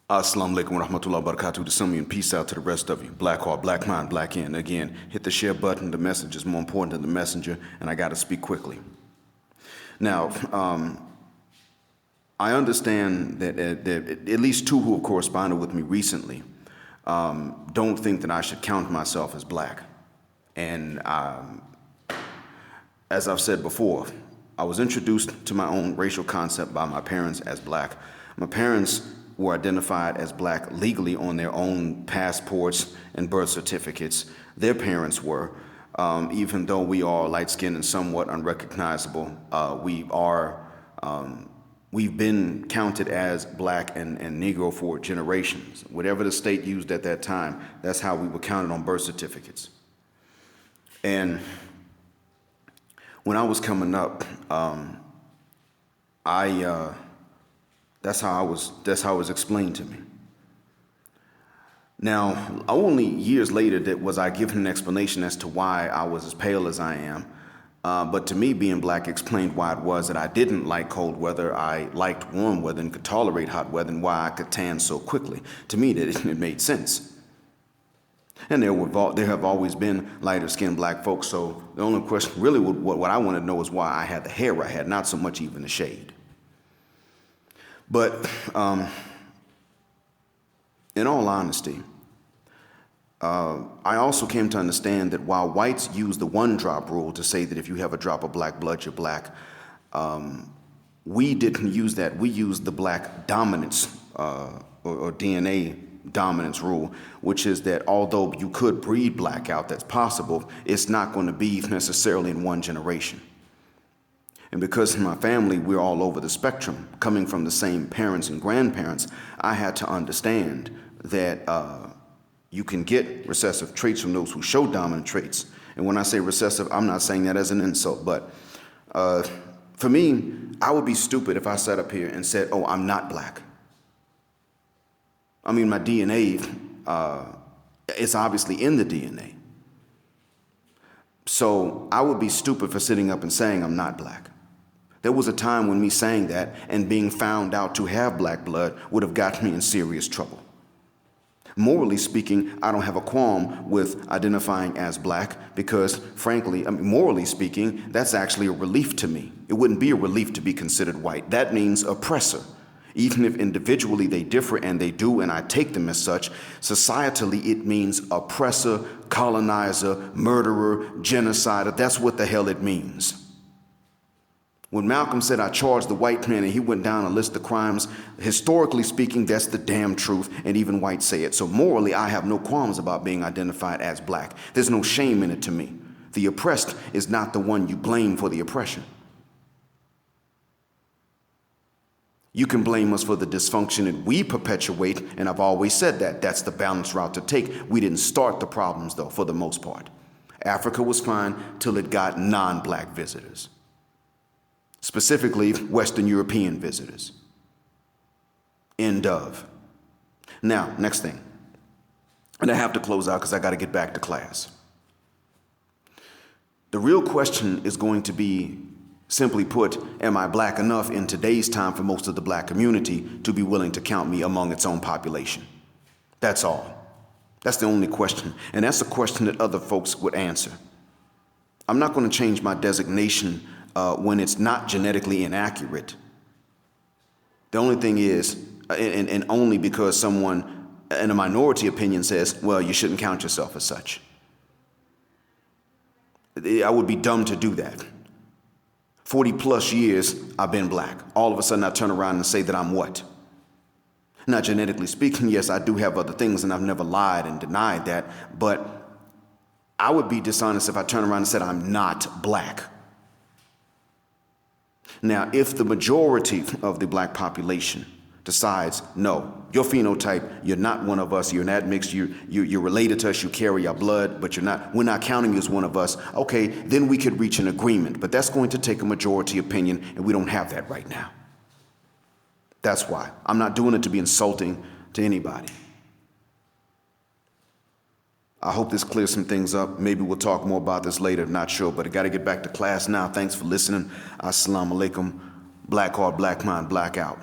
Assalamu alaikum wa rahmatullahi wa barakatuh. To some of you and peace out to the rest of you. Black heart, black mind, black in. Again, hit the share button. The message is more important than the messenger, and I got to speak quickly. Now, I understand that at least two who have corresponded with me recently don't think that I should count myself as black. And as I've said before, I was introduced to my own racial concept by my parents as black. My parents were identified as black legally on their own passports and birth certificates. Their parents were, even though we are light-skinned and somewhat unrecognizable, we've been counted as black and Negro for generations. Whatever the state used at that time, that's how we were counted on birth certificates. And when I was coming up, that's how it was explained to me. Now, only years later was I given an explanation as to why I was as pale as I am. But to me, being black explained why it was that I didn't like cold weather, I liked warm weather and could tolerate hot weather, and why I could tan so quickly. To me, it made sense. And there have always been lighter-skinned black folks, so the only question really what I wanted to know is why I had the hair I had, not so much even the shade. But in all honesty, I also came to understand that while whites use the one-drop rule to say that if you have a drop of black blood, you're black, we didn't use that. We used the black dominance or DNA dominance rule, which is that although you could breed black out, that's possible, it's not going to be necessarily in one generation. And because in my family, we're all over the spectrum, coming from the same parents and grandparents, I had to understand that you can get recessive traits from those who show dominant traits. And when I say recessive, I'm not saying that as an insult, but for me, I would be stupid if I sat up here and said, oh, I'm not black. I mean, my DNA, it's obviously in the DNA. So I would be stupid for sitting up and saying I'm not black. There was a time when me saying that and being found out to have black blood would have gotten me in serious trouble. Morally speaking, I don't have a qualm with identifying as black because, frankly, morally speaking, that's actually a relief to me. It wouldn't be a relief to be considered white. That means oppressor. Even if individually they differ, and they do, and I take them as such, societally it means oppressor, colonizer, murderer, genocider. That's what the hell it means. When Malcolm said, I charged the white man, and he went down a list of crimes, historically speaking, that's the damn truth, and even whites say it. So morally, I have no qualms about being identified as black. There's no shame in it to me. The oppressed is not the one you blame for the oppression. You can blame us for the dysfunction that we perpetuate, and I've always said that. That's the balanced route to take. We didn't start the problems, though, for the most part. Africa was fine till it got non-black visitors. Specifically, Western European visitors. End of. Now, next thing. And I have to close out because I got to get back to class. The real question is going to be, simply put, am I black enough in today's time for most of the black community to be willing to count me among its own population? That's all. That's the only question. And that's a question that other folks would answer. I'm not going to change my designation when it's not genetically inaccurate. The only thing is, and only because someone in a minority opinion says, well, you shouldn't count yourself as such. I would be dumb to do that. 40 plus years, I've been black. All of a sudden, I turn around and say that I'm what? Now, genetically speaking, yes, I do have other things, and I've never lied and denied that, but I would be dishonest if I turn around and said I'm not black. Now, if the majority of the black population decides, no, your phenotype, you're not one of us, you're not mixed, you're related to us, you carry our blood, but we're not counting you as one of us, okay, then we could reach an agreement. But that's going to take a majority opinion, and we don't have that right now. That's why. I'm not doing it to be insulting to anybody. I hope this clears some things up. Maybe we'll talk more about this later, not sure, but I got to get back to class now. Thanks for listening. Assalamu alaikum. Black heart, black mind, black out.